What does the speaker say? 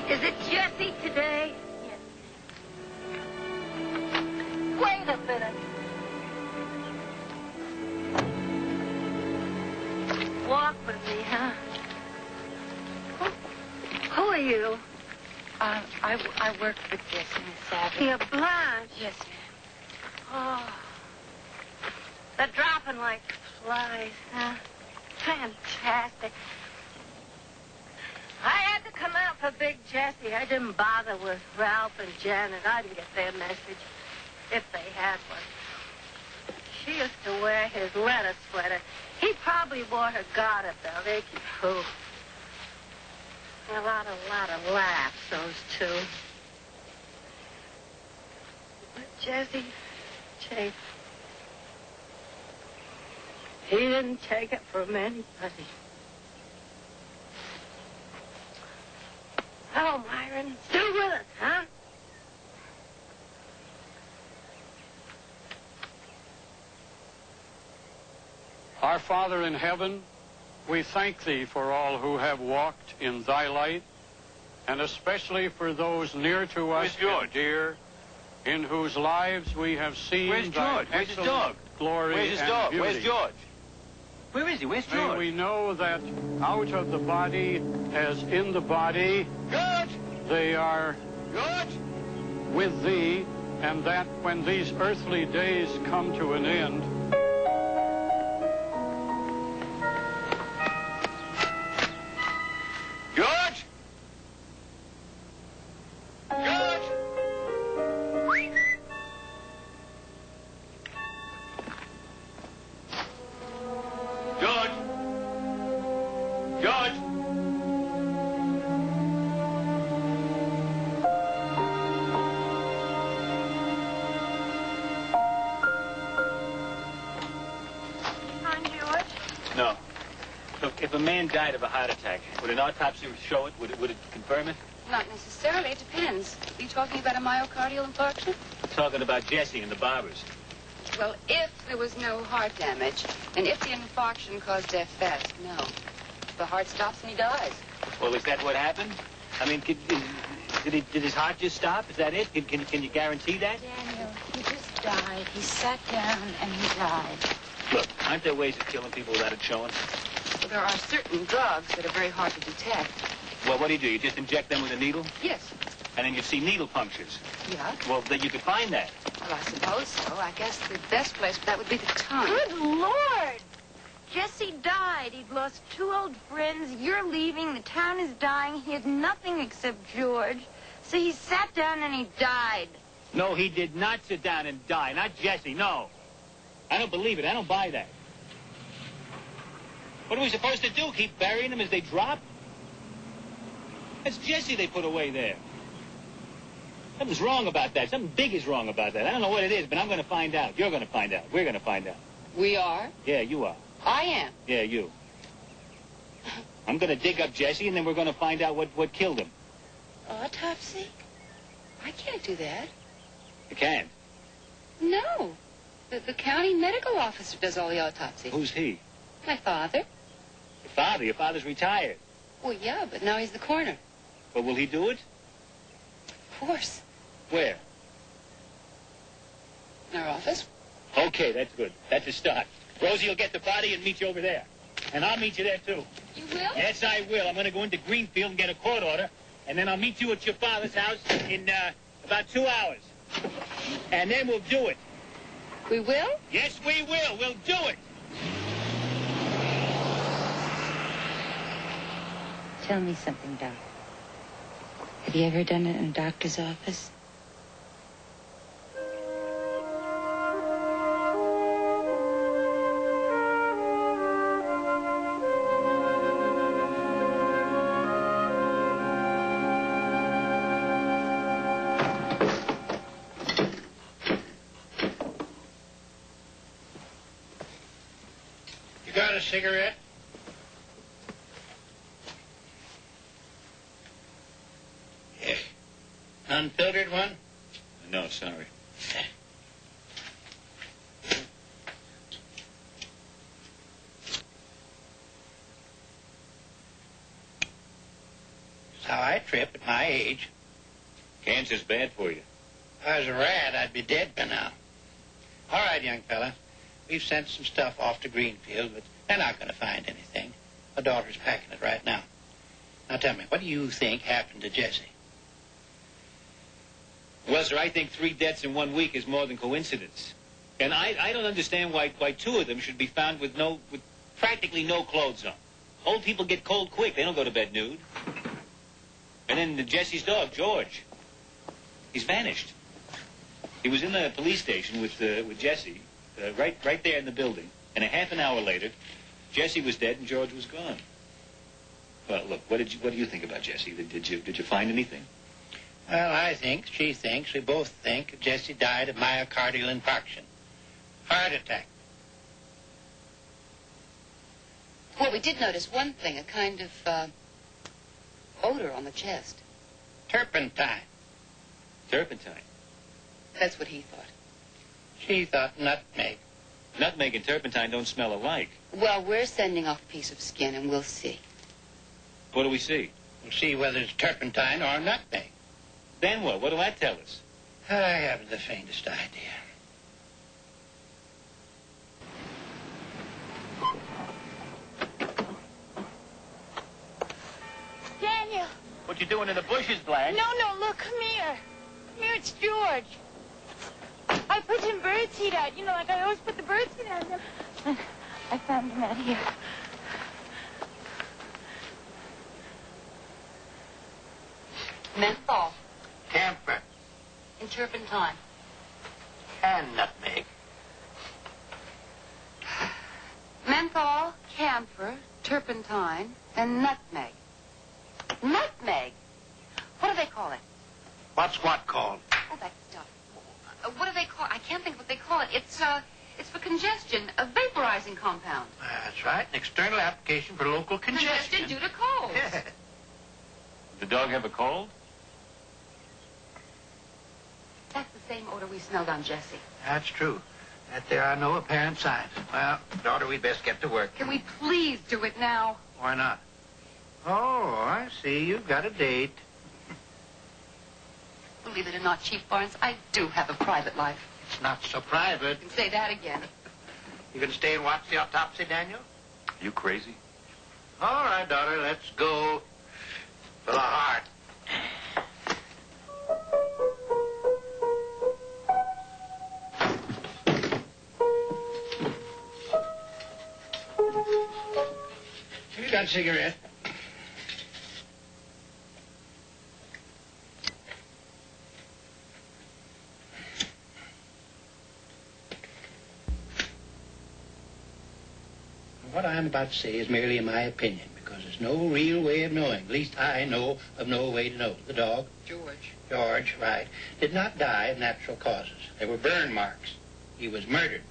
Is it Jesse today? Yes. Wait a minute. Walk with me, huh? Who are you? I work for Jesse, Miss Alda. You're Blanche. Yes, ma'am. Oh. They're dropping like flies, huh? Fantastic. I had to come out for Big Jesse. I didn't bother with Ralph and Janet. I didn't get their message, if they had one. She used to wear his leather sweater. He probably wore her garter belt, achy poo. A lot of laughs, those two. But Jesse, he didn't take it from anybody. Oh, Myron, still with us, huh? Our Father in heaven, we thank thee for all who have walked in thy light, and especially for those near to us and dear, in whose lives we have seen thy excellent glory and beauty. Where's George? Where is he? Where's George? May we know that out of the body as in the body, George! they are George! with thee, and that when these earthly days come to an end, George! George! George! George! No. Look, if a man died of a heart attack, would an autopsy show it? Would it confirm it? Not necessarily. It depends. Are you talking about a myocardial infarction? I'm talking about Jesse and the barbers. Well, if there was no heart damage, and if the infarction caused death fast, no. The heart stops and he dies. Well, is that what happened? I mean, did his heart just stop? Is that it? Can you guarantee that? Daniel, he just died. He sat down and he died. Look, aren't there ways of killing people without it showing? Well, there are certain drugs that are very hard to detect. Well, what do? You just inject them with a needle? Yes. And then you see needle punctures. Yeah. Well, then you could find that. Well, I suppose so. I guess the best place for that would be the tongue. Good Lord! Jesse died. He'd lost 2 old friends. You're leaving. The town is dying. He had nothing except George. So he sat down and he died. No, he did not sit down and die. Not Jesse, no. I don't believe it. I don't buy that. What are we supposed to do? Keep burying them as they drop? That's Jesse they put away there. Something's wrong about that. Something big is wrong about that. I don't know what it is, but I'm going to find out. You're going to find out. We're going to find out. We are? Yeah, you are. I am. Yeah, you. I'm going to dig up Jesse, and then we're going to find out what killed him. Autopsy? I can't do that. You can't? No. The county medical officer does all the autopsy. Who's he? My father. Your father? Your father's retired. Well, yeah, but now he's the coroner. But will he do it? Of course. Where? In our office. Okay, that's good. That's a start. Rosie will get the body and meet you over there. And I'll meet you there, too. You will? Yes, I will. I'm going to go into Greenfield and get a court order, and then I'll meet you at your father's house in about 2 hours. And then we'll do it. We will? Yes, we will. We'll do it. Tell me something, Doc. Have you ever done it in a doctor's office? got a cigarette? Yeah. Unfiltered one? No, sorry. That's how I trip at my age. Cancer's bad for you. If I was a rat, I'd be dead by now. All right, young fella. We've sent some stuff off to Greenfield, but they're not going to find anything. My daughter's packing it right now. Now tell me, what do you think happened to Jesse? Well, sir, I think 3 deaths in 1 week is more than coincidence. And I don't understand why 2 of them should be found with practically no clothes on. Old people get cold quick. They don't go to bed nude. And then Jesse's dog, George. He's vanished. He was in the police station with Jesse, right there in the building. And a half an hour later, Jesse was dead and George was gone. Well, look, what do you think about Jesse? Did you find anything? Well, I think, she thinks, we both think Jesse died of myocardial infarction. Heart attack. Well, we did notice one thing, a kind of odor on the chest. Turpentine. Turpentine. That's what he thought. She thought nutmeg. Nutmeg and turpentine don't smell alike. Well, we're sending off a piece of skin, and we'll see. What do we see? We'll see whether it's turpentine or nutmeg. Then what? What will that tell us? I haven't the faintest idea. Daniel. What you doing in the bushes, Blanche? No, look, come here. Come here, it's George. I put some birdseed out, like I always put the birdseed out. And I found him out here. Menthol Camphor and turpentine. and nutmeg. Menthol, camphor, turpentine, and nutmeg. Nutmeg? What do they call it? What's what called? Oh, that stuff. What do they call it? I can't think what they call it. It's for congestion, a vaporizing compound. That's right. An external application for local congestion. Due to cold. Yeah. Did the dog have a cold? That's the same odor we smelled on Jesse. That's true. That there are no apparent signs. Well, daughter, we'd best get to work. Can we please do it now? Why not? Oh, I see. You've got a date. Believe it or not, Chief Barnes, I do have a private life. It's not so private. You can say that again. You gonna stay and watch the autopsy, Daniel? You crazy? All right, daughter, let's go for the heart. You got a cigarette? What I'm about to say is merely my opinion, because there's no real way of knowing. At least I know of no way to know. The dog, George. George, right, did not die of natural causes. There were burn marks. He was murdered.